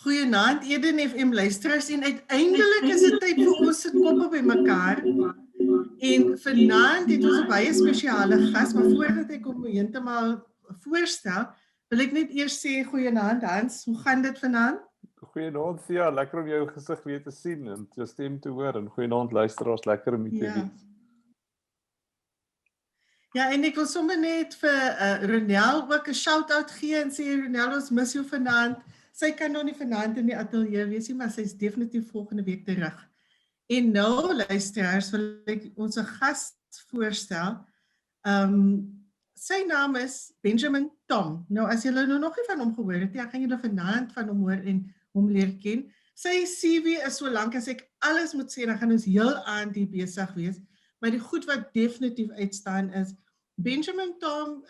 Goeienaand Eden FM luisteraars en uiteindelik is dit tyd vir ons se koppe bymekaar. En vanaand het ons 'n baie spesiale gas, maar voordat ek hom heeltemal voorstel, wil ek net eers sê goeienaand Hans, hoe gaan dit vanaand? Goeienaand, ja, lekker om jou gesig weer te sien en jou stem te hoor en goeienaand luisteraars, lekker om u te wees. Ja, en ek wil sommer net vir Ronel ook 'n shout-out gee en sê Ronel, ons mis jou vanaand. Sy kan nog nie vanaand in die ateljee wees nie, maar sy is definitief volgende week terug. En nou, luisteraars, wil ek ons gas voorstel. Sy naam is Benjamin Tom. Nou, as julle nou nog nie van hom gehoor het, ja, gaan julle vanaand van hom hoor en hom leer ken. Sy CV is so lank as ek alles moet sê, dan gaan ons heel aand hier besig wees. Maar die goed wat definitief uitstaan is, Benjamin Tom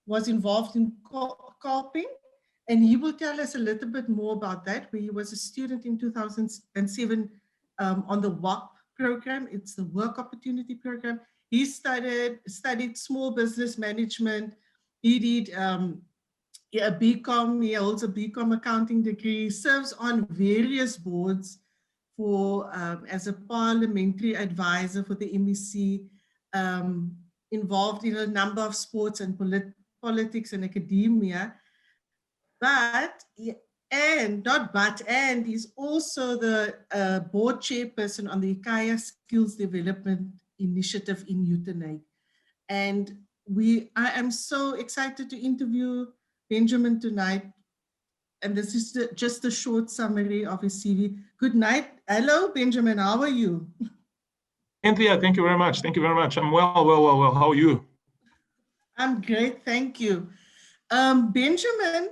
was involved in carping, and he will tell us a little bit more about that, where he was a student in 2007 on the WOP program. It's the Work Opportunity Program. He studied small business management. He did a BCom, he holds a BCom accounting degree, serves on various boards as a parliamentary advisor for the MEC, involved in a number of sports and politics and academia. And he's also the board chairperson on the ICAIA Skills Development Initiative in Uitenhage. And I am so excited to interview Benjamin tonight. And this is just a short summary of his CV. Good night. Hello, Benjamin. How are you? Anthea, thank you very much. Thank you very much. I'm well. How are you? I'm great. Thank you. Benjamin,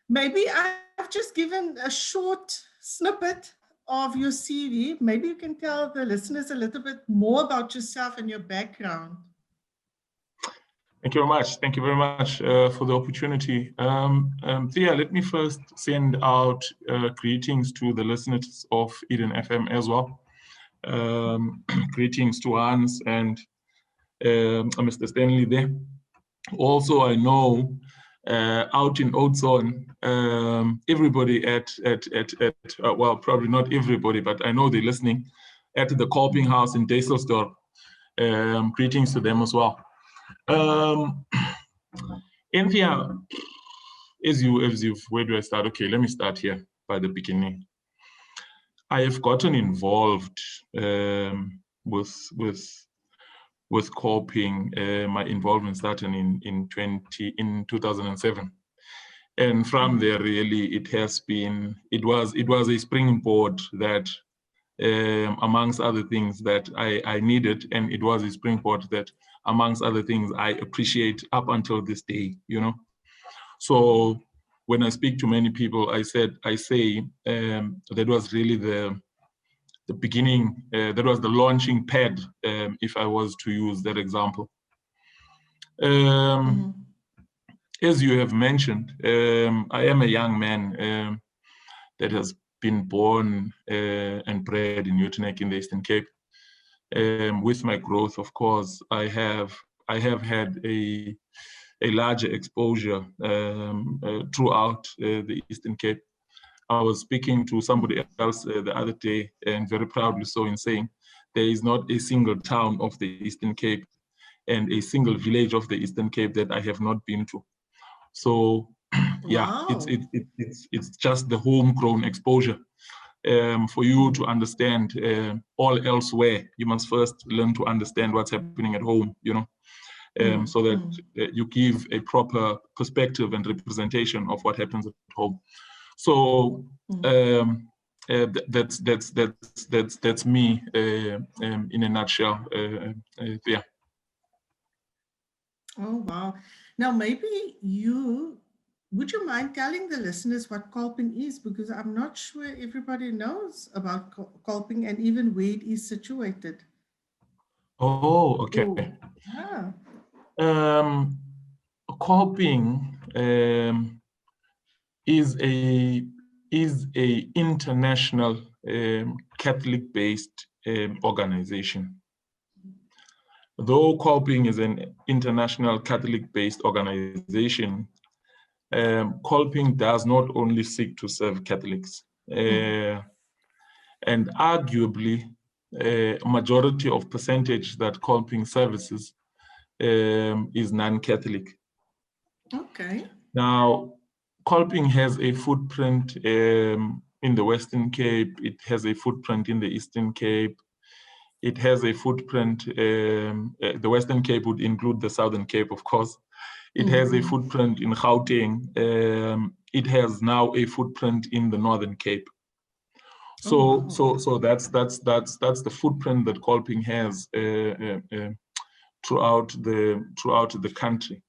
maybe I've just given a short snippet of your CV. Maybe you can tell the listeners a little bit more about yourself and your background. Thank you very much. Thank you very much for the opportunity. Thea, let me first send out greetings to the listeners of Eden FM as well. Greetings to Hans and Mr. Stanley there. Also, I know out in Oudtshoorn, everybody well, probably not everybody, but I know they're listening at the Kolping House in Duisseldorp. Greetings to them as well. Anthea, where do I start? Okay, let me start here by the beginning. I have gotten involved with Kolping. My involvement started in 2007, and from there, really, it was a springboard that, amongst other things, that I needed, and it was a springboard that, amongst other things, I appreciate up until this day. You know, so when I speak to many people, I say that was really the beginning, that was the launching pad, if I was to use that example. As you have mentioned, I am a young man that has been born and bred in Uitenhage in the Eastern Cape. With my growth, of course, I have had a larger exposure throughout the Eastern Cape. I was speaking to somebody else the other day, and very proudly so, in saying there is not a single town of the Eastern Cape and a single village of the Eastern Cape that I have not been to. So, yeah, wow. It's just the homegrown exposure. For you to understand all elsewhere, you must first learn to understand what's happening at home, you know, so that you give a proper perspective and representation of what happens at home. So that's me in a nutshell. Yeah. Oh wow! Now maybe would you mind telling the listeners what Kolping is, because I'm not sure everybody knows about Kolping and even where it is situated. Oh, okay. Ooh. Yeah. Kolping is a international Catholic-based organization. Though Kolping is an international Catholic-based organization, Kolping does not only seek to serve Catholics, and arguably a majority of percentage that Kolping services is non-Catholic. Okay. Now, Kolping has a footprint in the Western Cape. It has a footprint in the Eastern Cape. It has a footprint, the Western Cape would include the Southern Cape, of course. It has a footprint in Gauteng. It has now a footprint in the Northern Cape. So, so that's the footprint that Kolping has throughout the country.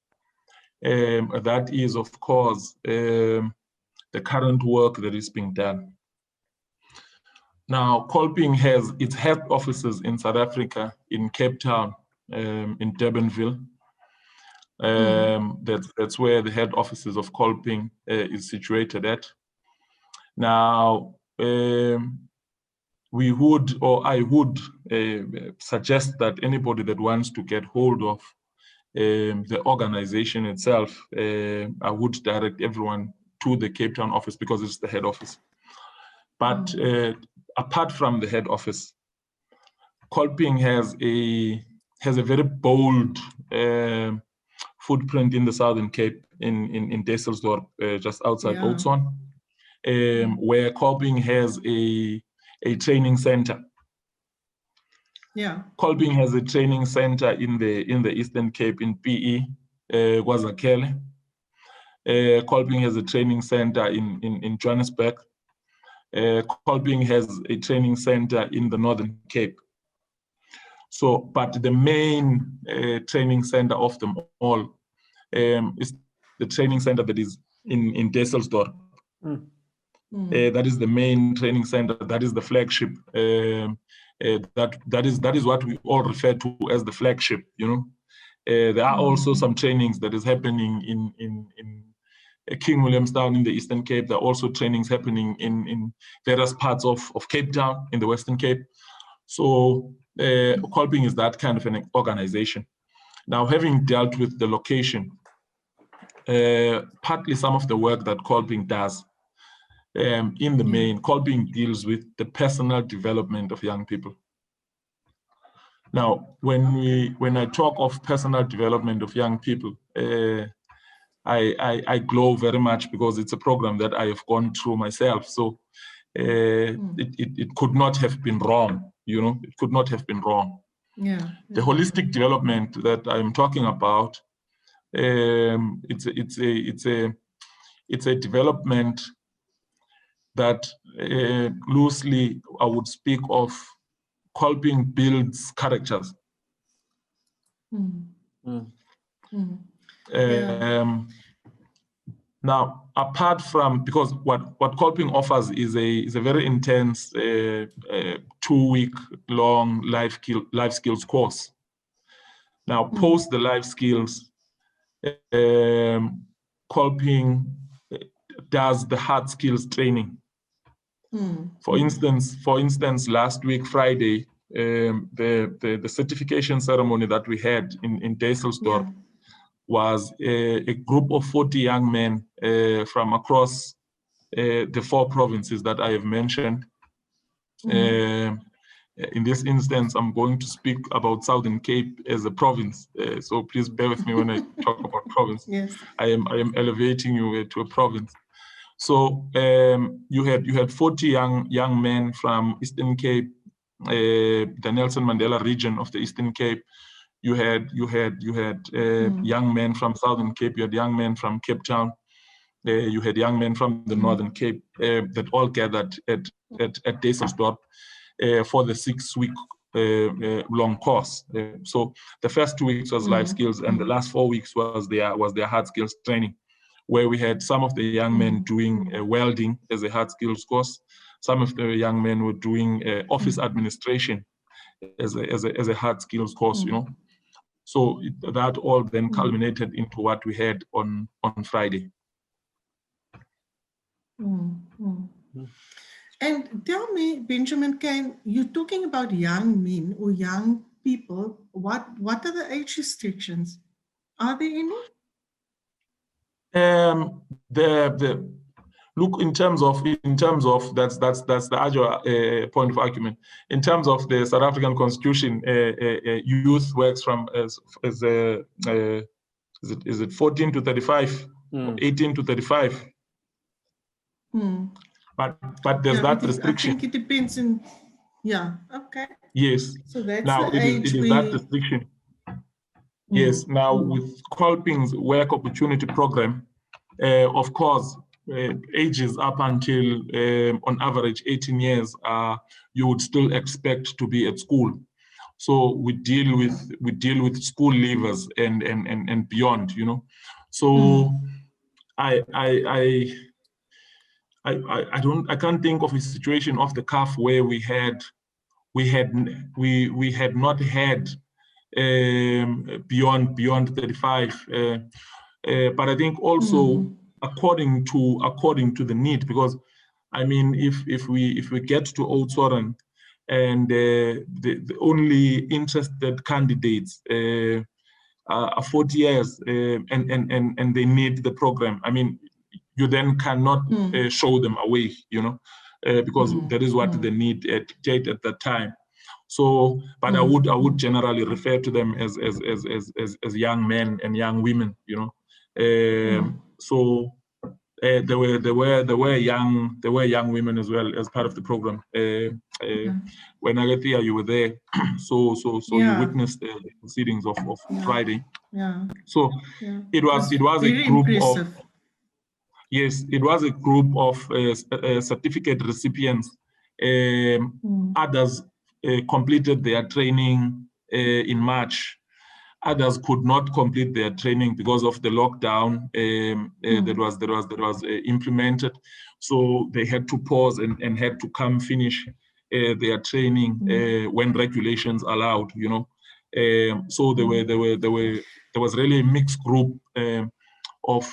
That is, of course, the current work that is being done. Now, Kolping has its head offices in South Africa, in Cape Town, in Durbanville. That's where the head offices of Kolping is situated at. Now, we would, or I would suggest that anybody that wants to get hold of the organization itself, I would direct everyone to the Cape Town office because it's the head office. But apart from the head office, Kolping has a very bold footprint in the Southern Cape, in Duiselsdorp, just outside Oudtshoorn, where Kolping has a training center. Yeah. Kolping has a training center in the Eastern Cape in PE, KwaZakhele. Kolping has a training center in Johannesburg. Kolping has a training center in the Northern Cape. So, but the main training center of them all is the training center that is in Duiselsdorp. That is the main training center. That is the flagship. That is what we all refer to as the flagship. You know, there are also some trainings that is happening in King Williamstown in the Eastern Cape. There are also trainings happening in various parts of Cape Town in the Western Cape. So Kolping is that kind of an organization. Now, having dealt with the location, partly some of the work that Kolping does, in the main, Kolping deals with the personal development of young people. Now, when I talk of personal development of young people, I glow very much because it's a program that I have gone through myself. So it could not have been wrong, you know, it could not have been wrong. Yeah. The holistic development that I'm talking about, it's a development that loosely I would speak of Kolping builds characters. Now, apart from, because what Kolping offers is a very intense 2-week long life skills course. Now, post the life skills, Kolping does the hard skills training. For instance, last week Friday, the certification ceremony that we had in Duiselsdorp was a group of 40 young men from across the 4 provinces that I have mentioned. In this instance, I'm going to speak about Southern Cape as a province, so please bear with me when I talk about province. Yes. I am elevating you to a province. So you had 40 young men from Eastern Cape, the Nelson Mandela region of the Eastern Cape. You had young men from Southern Cape. You had young men from Cape Town. You had young men from the Northern Cape that all gathered at Duiselsdorp for the 6-week long course. So the first 2 weeks was life skills, and the last 4 weeks was their hard skills training, where we had some of the young men doing welding as a hard skills course. Some of the young men were doing office administration as a hard skills course, you know. So that all then culminated into what we had on Friday. And tell me, Benjamin, you're talking about young men or young people. What are the age restrictions? Are there any? Look, in terms of that's the Adjoa point of argument. In terms of the South African Constitution, youth works from is it 14 to 35, 18 to 35. But there's that restriction. I think it depends on. Yeah. Okay. Yes. So that's now the it age is that restriction. Yes. Now with Kolping's work opportunity program, of course, ages up until on average 18 years, you would still expect to be at school. So we deal with school leavers and beyond, you know. So I can't think of a situation off the cuff where we had not had beyond 35. But I think also according to the need, because I mean if we get to Oudtshoorn and the only interested candidates are 40 years and they need the program, I mean you then cannot show them away, you know, because that is what they need at that time. So, but I would generally refer to them as young men and young women, you know. So there were young women as well as part of the program. When Agathia, you were there, so you witnessed the proceedings of Friday. Yeah. So it was a group of. Yes, it was a group of certificate recipients. Others completed their training in March. Others could not complete their training because of the lockdown that was implemented. So they had to pause and had to come finish their training when regulations allowed, you know. So there was really a mixed group of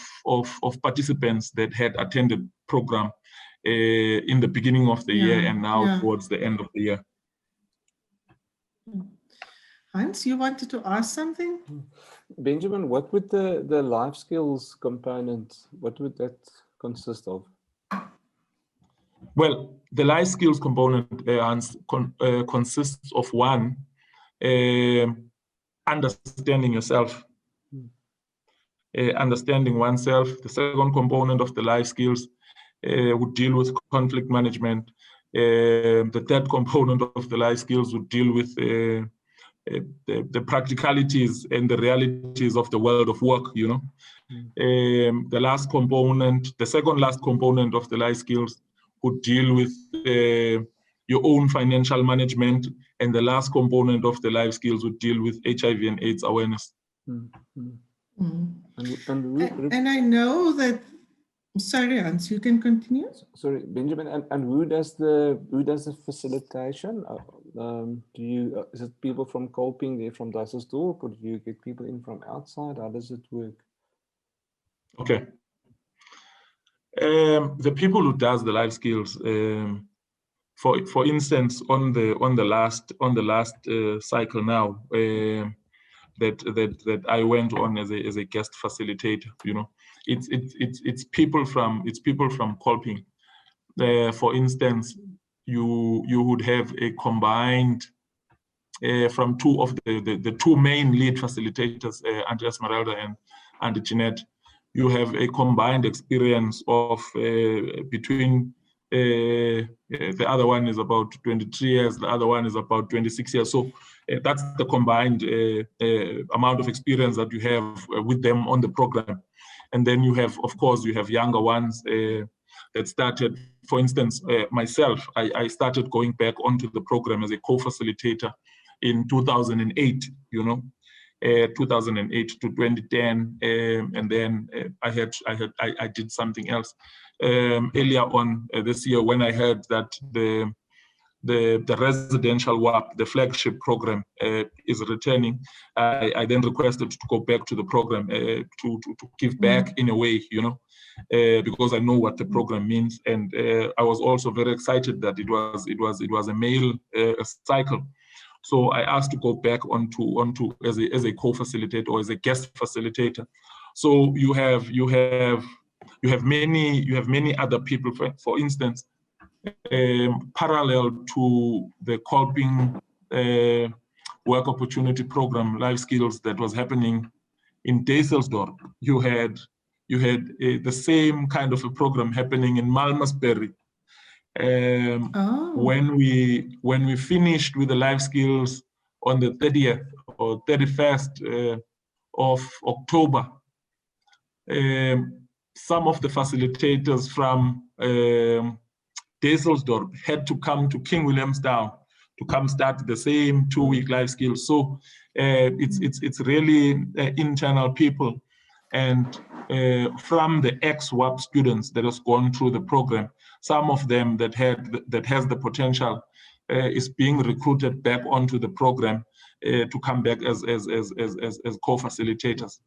participants that had attended program in the beginning of the year and now towards the end of the year. Hans, you wanted to ask something? Benjamin, what would the life skills component, what would that consist of? Well, the life skills component consists of one, understanding yourself. Understanding oneself. The second component of the life skills would deal with conflict management. The third component of the life skills would deal with the practicalities and the realities of the world of work, you know. The second last component of the life skills would deal with your own financial management, and the last component of the life skills would deal with HIV and AIDS awareness. And I know that. Sorry, Hans, you can continue. Sorry, Benjamin. And who does the facilitation? Is it people from Kolping, they're from Dysselsdorp, or do you get people in from outside? How does it work? Okay. The people who does the life skills, for instance, on the last cycle now. That I went on as a guest facilitator, you know, it's people from Kolping. For instance, you would have a combined from two of the two main lead facilitators, Auntie Esmeralda and Auntie Jeanette. You have a combined experience of between the other one is about 23 years, the other one is about 26 years. So that's the combined amount of experience that you have with them on the program. And then you have, of course, you have younger ones that started, for instance, myself, I started going back onto the program as a co-facilitator in 2008, you know, 2008 to 2010. And then I did something else. Earlier on this year, when I heard that the residential WAP, the flagship program, is returning, I then requested to go back to the program to give back in a way, you know, because I know what the program means, and I was also very excited that it was a male cycle. So I asked to go back onto as a co-facilitator or as a guest facilitator. So you have many other people. For instance, parallel to the Kolping work opportunity program, Life Skills, that was happening in Duisseldorf, you had the same kind of a program happening in Malmesbury. When we finished with the Life Skills on the 30th or 31st of October, some of the facilitators from Duisseldorf had to come to King Williamstown to come start the same 2-week Life Skills. So it's really internal people, and from the ex-WAP students that has gone through the program, some of them that has the potential is being recruited back onto the program to come back as co-facilitators.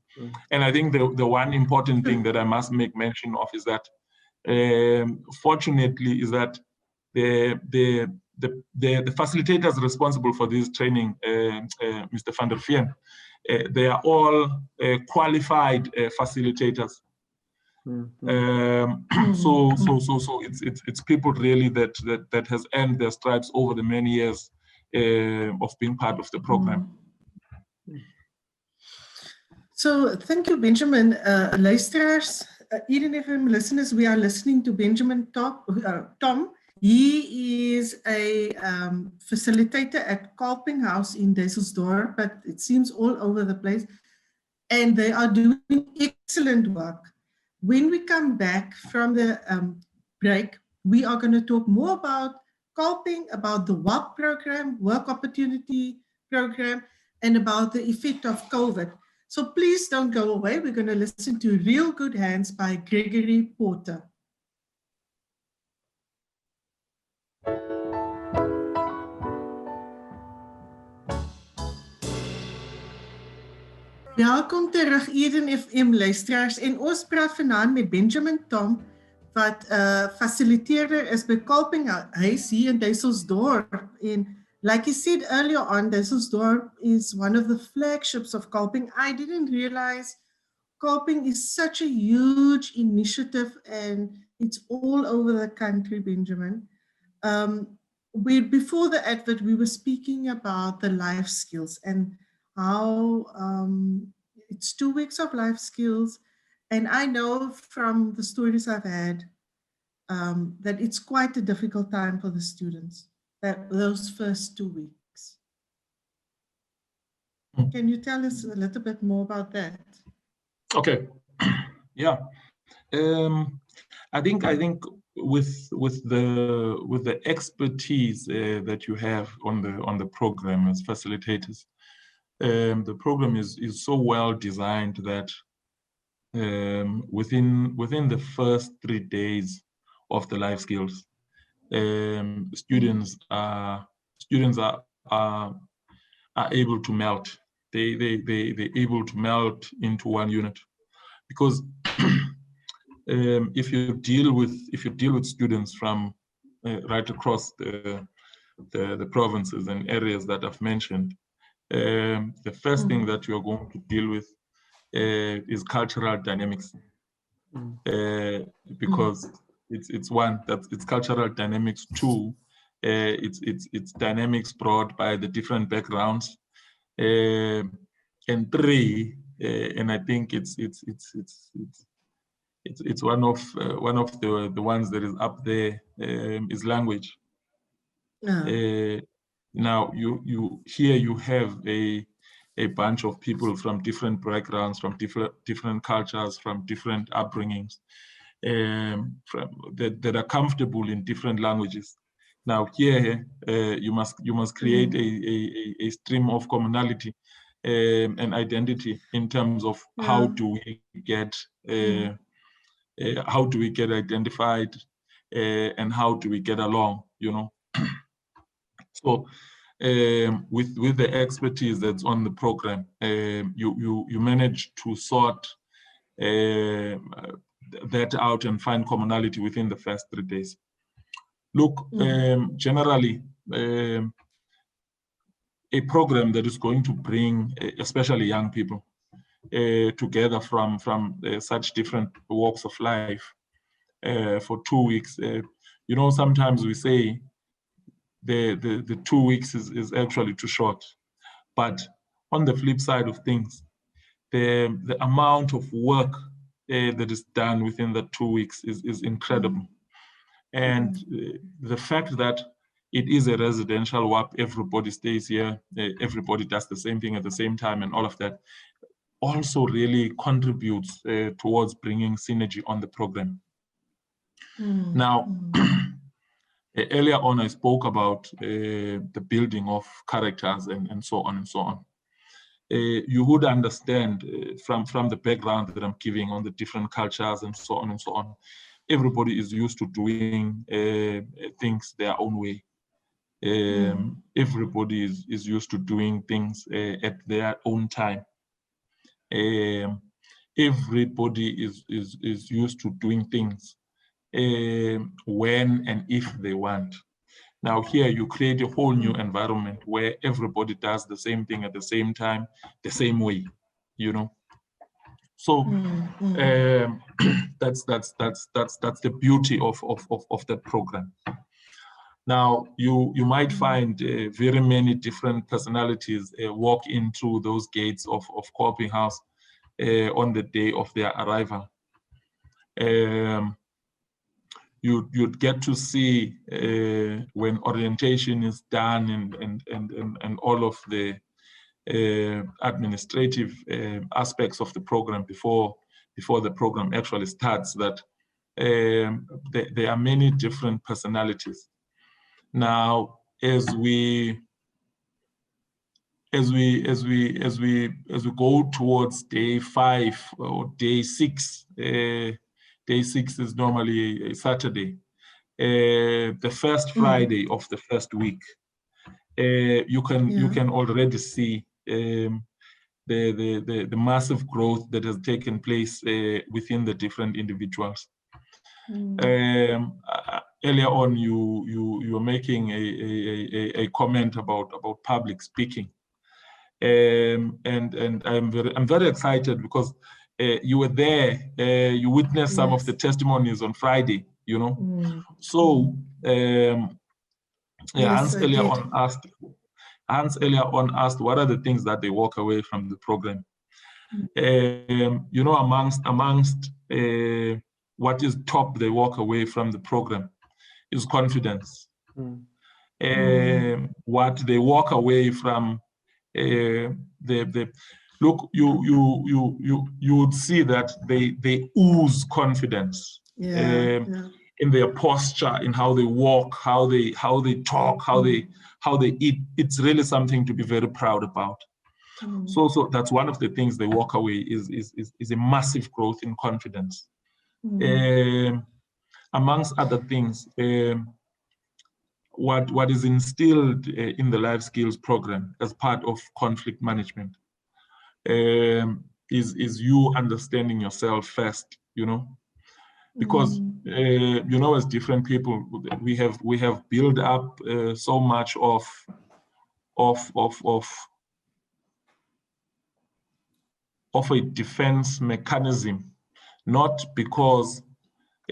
And I think the one important thing that I must make mention of is that fortunately is that the facilitators responsible for this training, Mr. van der Veen, they are all qualified facilitators. So it's people really that has earned their stripes over the many years of being part of the program. So thank you, Benjamin. Luisteraars, even if listeners, we are listening to Benjamin Tom. He is a facilitator at Kolping House in Duisseldorf, but it seems all over the place. And they are doing excellent work. When we come back from the break, we are going to talk more about Kolping, about the WAP program, Work Opportunity Program, and about the effect of COVID. So please don't go away. We're going to listen to Real Good Hands by Gregory Porter. Welkom terug Eden FM luisteraars en ons praat vanaand met Benjamin Tom wat faciliteerder is by Kolping House hier in Duisseldorf. And like you said earlier on, Duisseldorf is one of the flagships of Kolping. I didn't realize Kolping is such a huge initiative and it's all over the country, Benjamin. Before the advert, we were speaking about the life skills and how it's 2 weeks of life skills. And I know from the stories I've had that it's quite a difficult time for the students, those first 2 weeks. Can you tell us a little bit more about that? Okay, yeah. I think with the expertise that you have on the program as facilitators, the program is so well designed that within the first 3 days of the life skills, students are able to melt. They're able to melt into one unit, because if you deal with students from right across the provinces and areas that I've mentioned, the first thing that you're going to deal with is cultural dynamics, because it's one that it's cultural dynamics. 2, it's dynamics brought by the different backgrounds, and 3, and I think it's one of the ones that is up there, is language. Now you have a bunch of people from different backgrounds, from different cultures, from different upbringings, that are comfortable in different languages. Now here you must create a stream of commonality and identity in terms of how do we get identified and how do we get along, you know. So with the expertise that's on the program, you manage to sort that out and find commonality within the first 3 days. Look, generally, a program that is going to bring, especially young people, together from such different walks of life for 2 weeks. You know, sometimes we say the 2 weeks is actually too short, but on the flip side of things, the amount of work that is done within the 2 weeks is incredible. And the fact that it is a residential WAP, everybody stays here, everybody does the same thing at the same time, and all of that also really contributes towards bringing synergy on the program. Now, earlier on, I spoke about the building of characters and so on and so on. You would understand from the background that I'm giving on the different cultures and so on and so on. Everybody is used to doing things their own way. Everybody is used to doing things at their own time. Everybody is used to doing things when and if they want. Now here you create a whole new environment where everybody does the same thing at the same time, the same way, you know. So that's the beauty of that program. Now you might find very many different personalities walk into those gates of Coping House on the day of their arrival. You'd get to see when orientation is done and all of the administrative aspects of the program before the program actually starts, that there are many different personalities. Now, as we go towards day 5 or day 6, day 6 is normally a Saturday. The first Friday of the first week, you can already see the massive growth that has taken place within the different individuals. Earlier on, you were making a comment about public speaking, and I'm very excited because you were there. You witnessed some of the testimonies on Friday, you know. So Hans earlier on asked what are the things that they walk away from the program. You know, amongst what is top they walk away from the program is confidence. What they walk away from, look, you would see that they ooze confidence in their posture, in how they walk, how they talk, how they eat. It's really something to be very proud about. So that's one of the things they walk away is a massive growth in confidence. Amongst other things, what is instilled in the life skills program as part of conflict management is you understanding yourself first, you know, because you know, as different people, we have built up so much of a defense mechanism, not because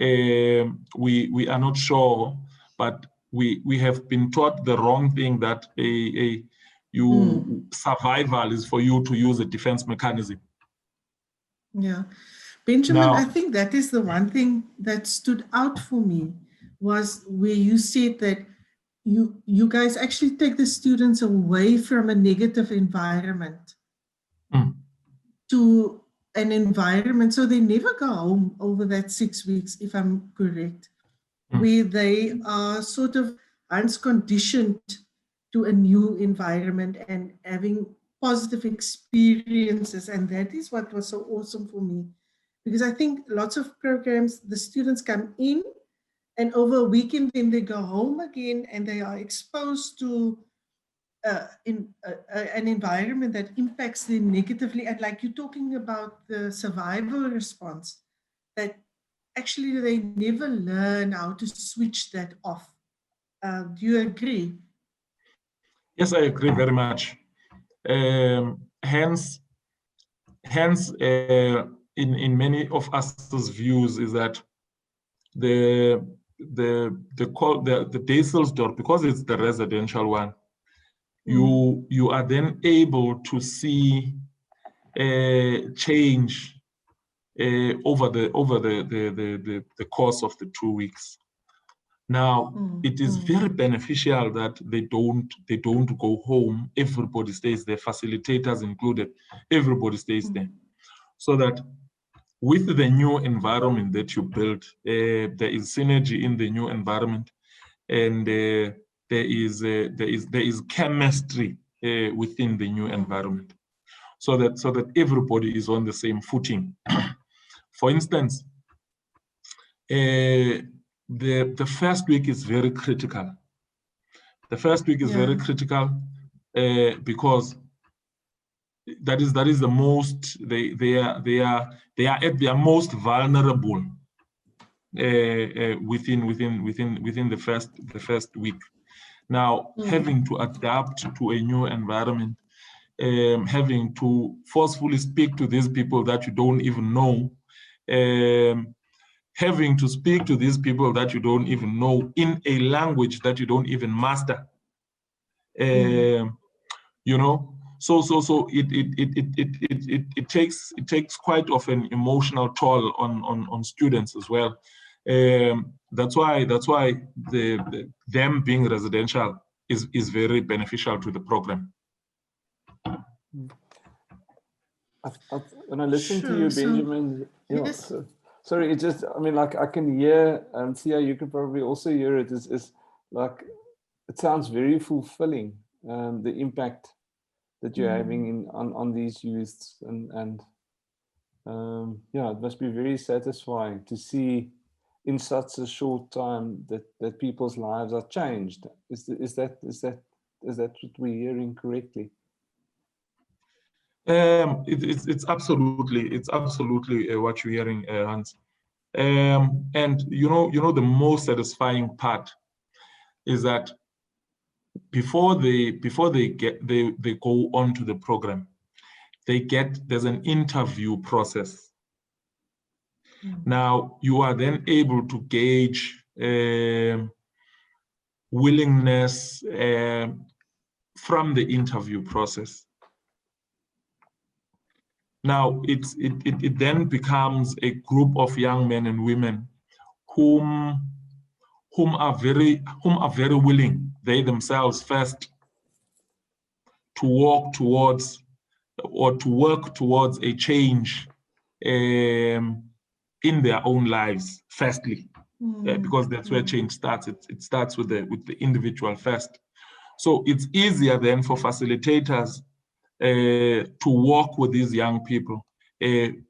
we are not sure, but we have been taught the wrong thing, that survival is for you to use a defense mechanism. Yeah. Benjamin, now, I think that is the one thing that stood out for me, was where you said that you guys actually take the students away from a negative environment to an environment, so they never go home over that 6 weeks, if I'm correct, where they are sort of unconditioned to a new environment and having positive experiences. And that is what was so awesome for me, because I think lots of programs, the students come in and over a weekend, then they go home again and they are exposed to an environment that impacts them negatively. And like you're talking about the survival response, that actually they never learn how to switch that off. Do you agree? Yes, I agree very much. Hence hence, in many of us' views, is that the Duiselsdorp, because it's the residential one, you are then able to see change over the course of the 2 weeks. Now, it is very beneficial that they don't go home. Everybody stays there, facilitators included. Everybody stays there, so that with the new environment that you build, there is synergy in the new environment, and there is chemistry within the new environment, so that everybody is on the same footing. For instance, the first week is very critical. The first week is very critical because that is the most, they are at their most vulnerable within the first week. Now, having to adapt to a new environment, having to forcefully speak to these people that you don't even know, having to speak to these people that you don't even know in a language that you don't even master, you know. So it takes quite of an emotional toll on students as well. That's why them being residential is very beneficial to the program. When I listen to you, Benjamin, yes. Sorry, it just, I mean, like I can hear, Thea, you can probably also hear it, is like, it sounds very fulfilling, the impact that you're having on these youths, and yeah, it must be very satisfying to see in such a short time that people's lives are changed. Is that what we're hearing correctly? It's absolutely what you're hearing, Hans. And you know the most satisfying part is that before they go on to the program, there's an interview process. Now you are then able to gauge willingness from the interview process. Now it then becomes a group of young men and women whom are very willing, they themselves first, to walk towards or to work towards a change in their own lives, firstly, because that's where change starts. It starts with the individual first. So it's easier then for facilitators to walk with these young people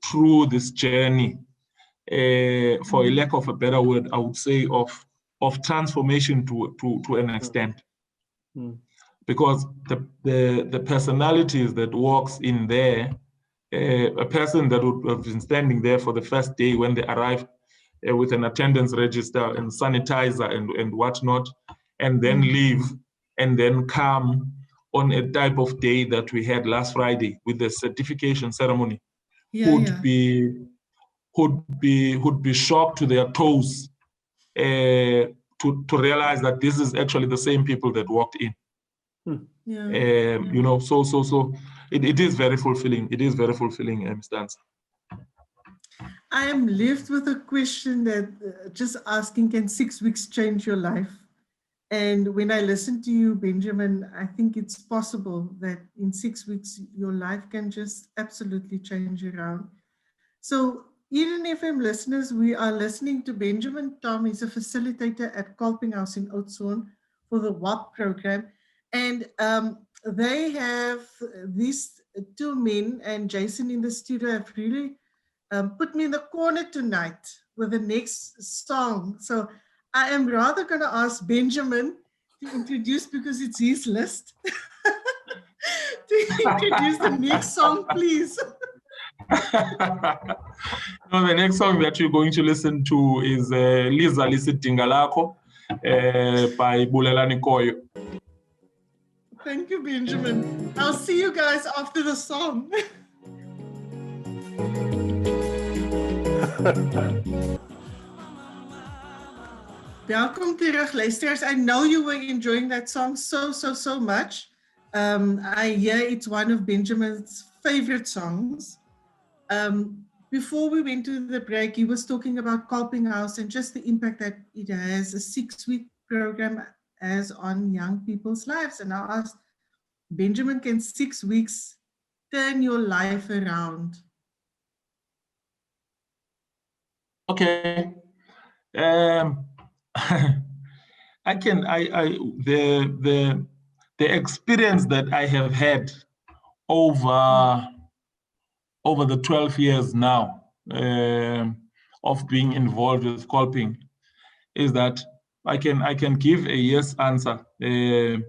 through this journey, for a lack of a better word, I would say of transformation to an extent. Because the personalities that walks in there, a person that would have been standing there for the first day when they arrived with an attendance register and sanitizer and whatnot, and then leave and then come on a type of day that we had last Friday with the certification ceremony, would be shocked to their toes to realize that this is actually the same people that walked in. You know, so it is very fulfilling. It is very fulfilling, Mr. I am left with a question that just asking, can 6 weeks change your life? And when I listen to you, Benjamin, I think it's possible that in 6 weeks, your life can just absolutely change around. So Eden FM listeners, we are listening to Benjamin Tom. He's a facilitator at Kolping House in Oudtshoorn for the WAP program. And they have these two men, and Jason in the studio have really put me in the corner tonight with the next song. So I am rather going to ask Benjamin to introduce, because it's his list, to introduce the next song, please. No, the next song that you're going to listen to is Liza Lisidinga Lakho by Bulelani Koyo. Thank you, Benjamin. I'll see you guys after the song. Welkom terug, luisteraars. I know you were enjoying that song so much. I hear it's one of Benjamin's favorite songs. Before we went to the break, he was talking about Kolping House and just the impact that it has, a 6-week program has on young people's lives. And I asked, Benjamin, can 6 weeks turn your life around? Okay. The experience that I have had over the 12 years now of being involved with Kolping is that I can give a yes answer and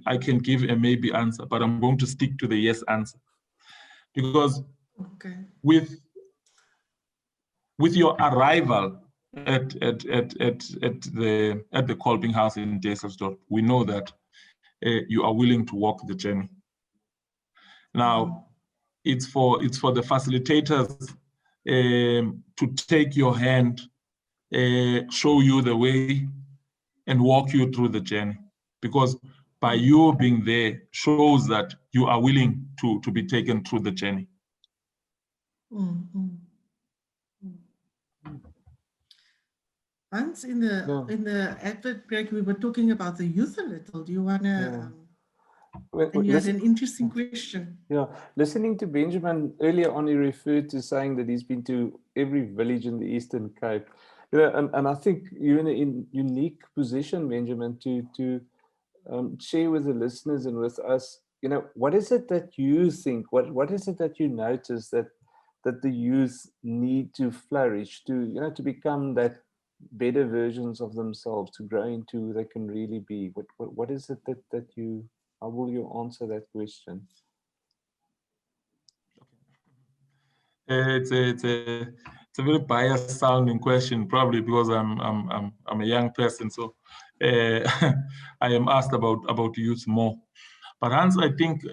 I can give a maybe answer, but I'm going to stick to the yes answer because with your arrival at the Kolping House in Duiselsdorp, we know that you are willing to walk the journey. Now, it's for the facilitators to take your hand, show you the way, and walk you through the journey. Because by you being there shows that you are willing to be taken through the journey. Once in the advert break, we were talking about the youth a little. Do you want to? And you had an interesting question. Yeah, listening to Benjamin earlier on, he referred to saying that he's been to every village in the Eastern Cape. You know, and I think you're in a unique position, Benjamin, to share with the listeners and with us. You know, what is it that you think? What is it that you notice that the youth need to flourish, to become that better versions of themselves, to grow into who they can really be? What is it that you? How will you answer that question? It's a very biased sounding question, probably because I'm a young person, so I am asked about youth more. But Hans, I think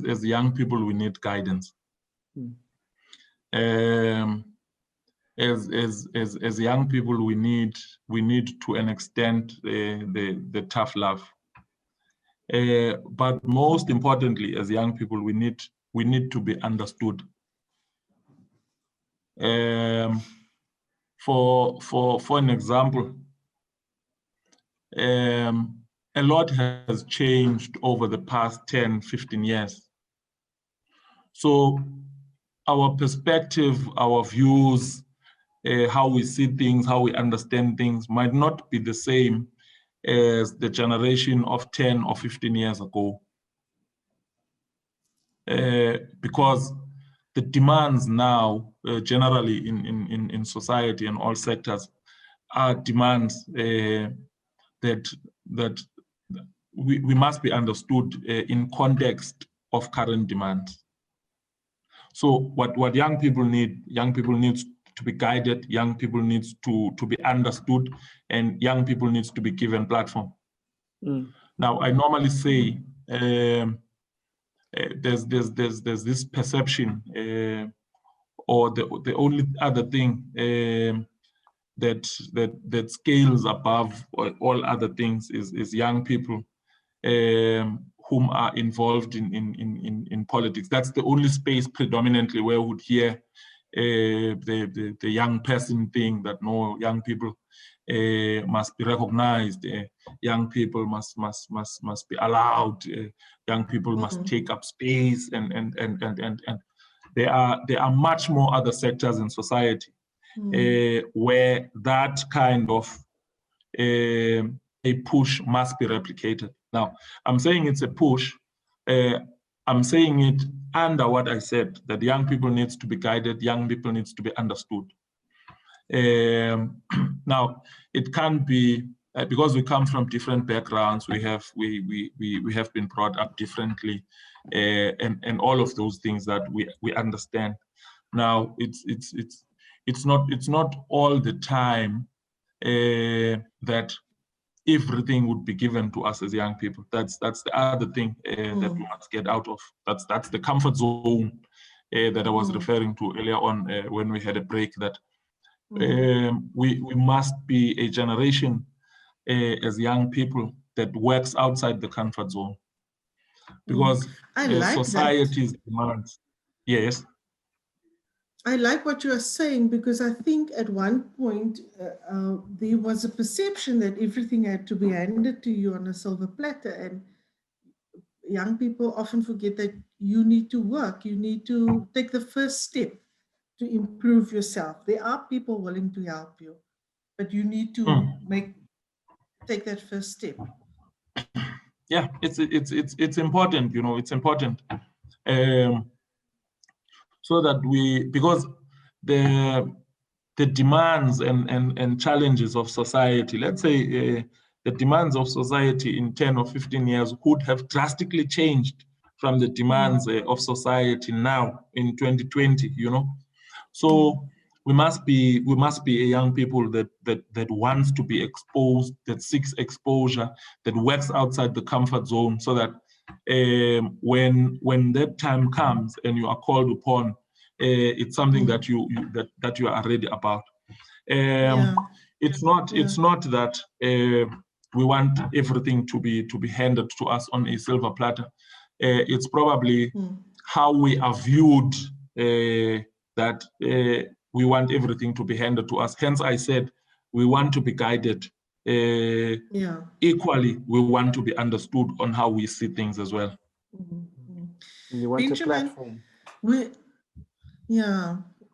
as young people, we need guidance. As young people, we need to an extent the tough love. But most importantly, as young people, we need to be understood. For an example, a lot has changed over the past 10, 15 years. So our perspective, our views, how we see things, how we understand things might not be the same as the generation of 10 or 15 years ago. Because the demands now, generally in society and all sectors, are demands that we must be understood in context of current demands. So what young people need to be guided, young people need to be understood, and young people need to be given platform. Now, I normally say there's this perception, or the only other thing that scales above all other things is young people whom are involved in politics. That's the only space predominantly where we would hear the young person thing, that no, young people must be recognized, young people must be allowed, young people must take up space, and there are much more other sectors in society where that kind of a push must be replicated. Now, I'm saying it's a push. I'm saying it under what I said, that young people needs to be guided, young people needs to be understood. Now, it can't be because we come from different backgrounds. We have been brought up differently, and all of those things that we understand. Now, it's not all the time that everything would be given to us as young people. That's the other thing that we must get out of. That's the comfort zone that I was referring to earlier on when we had a break. That we must be a generation as young people that works outside the comfort zone, because society's demands. Yes. I like what you are saying, because I think at one point there was a perception that everything had to be handed to you on a silver platter, and young people often forget that you need to work, you need to take the first step to improve yourself. There are people willing to help you, but you need to take that first step. Yeah, it's important, you know, it's important. So that because the demands and challenges of society, let's say the demands of society in 10 or 15 years could have drastically changed from the demands of society now in 2020, you know. So we must be a young people that wants to be exposed, that seeks exposure, that works outside the comfort zone, so that when that time comes and you are called upon, it's something that you are ready about. It's not that we want everything to be handed to us on a silver platter. It's probably how we are viewed, that we want everything to be handed to us. Hence, I said we want to be guided. Equally, we want to be understood on how we see things as well. You want Benjamin, a platform.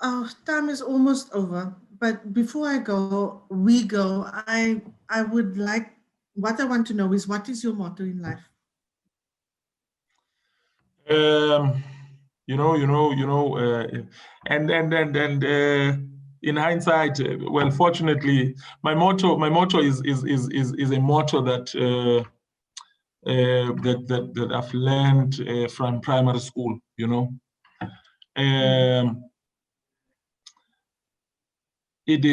Our time is almost over. But before we go, I would like, what I want to know is, what is your motto in life? In hindsight, well, fortunately, my motto is a motto that that I've learned from primary school. You know, it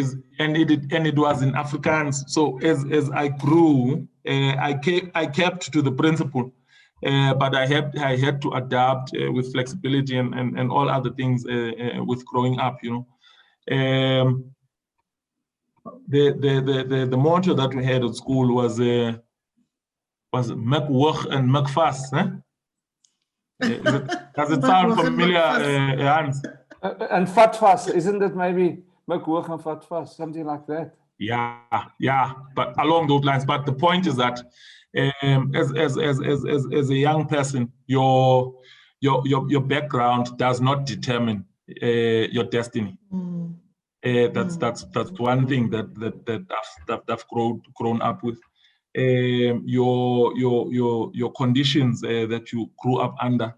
was in Afrikaans. So as I grew, I kept to the principle. But I had to adapt with flexibility and all other things with growing up, you know. The motto that we had at school was "Mek hoog and mek vast." Does it sound familiar, Hans? And vat vast, isn't it maybe "Mek hoog and vat vast," something like that? Yeah, but along those lines. But the point is that as a young person, your background does not determine your destiny. That's one thing that I've grown up with. Your conditions that you grew up under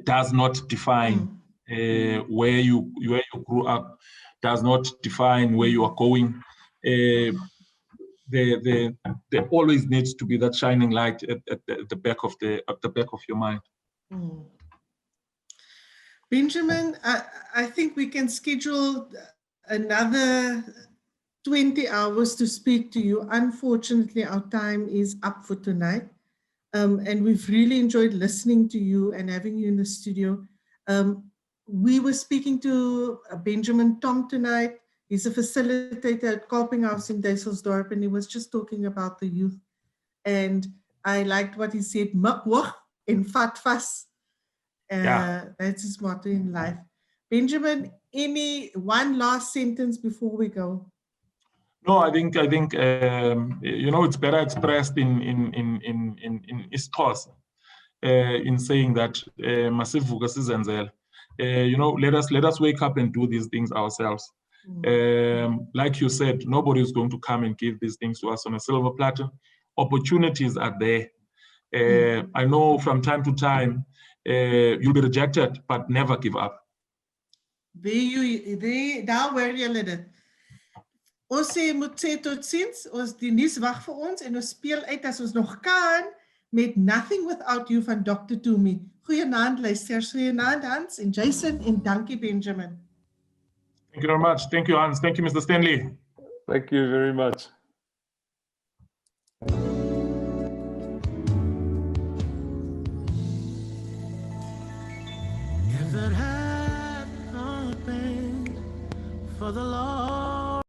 does not define where you grew up, does not define where you are going. There always needs to be that shining light at the back of your mind. Benjamin, I think we can schedule another 20 hours to speak to you. Unfortunately, our time is up for tonight. And we've really enjoyed listening to you and having you in the studio. We were speaking to Benjamin Tom tonight. He's a facilitator at Kolping House in Duiselsdorp, and he was just talking about the youth. And I liked what he said, "Mek hoog en vat vast." That's his motto in life. Benjamin, any one last sentence before we go? No, I think it's better expressed in isiXhosa, in saying that masivuke sizenzele. Let us wake up and do these things ourselves. Like you said, nobody is going to come and give these things to us on a silver platter. Opportunities are there. I know from time to time you'll be rejected, but never give up. Daar hoor julle dit. Ons moet sê tot ziens. Ons die nuus wag vir ons en ons speel uit as ons nog kan met Nothing Without You van Dr. Tumi. Goeienaand luisteraars, goeienaand Hans en Jason en dankie Benjamin. Thank you very much. Thank you, Hans. Thank you, Mr. Stanley. Thank you very much. for the Lord.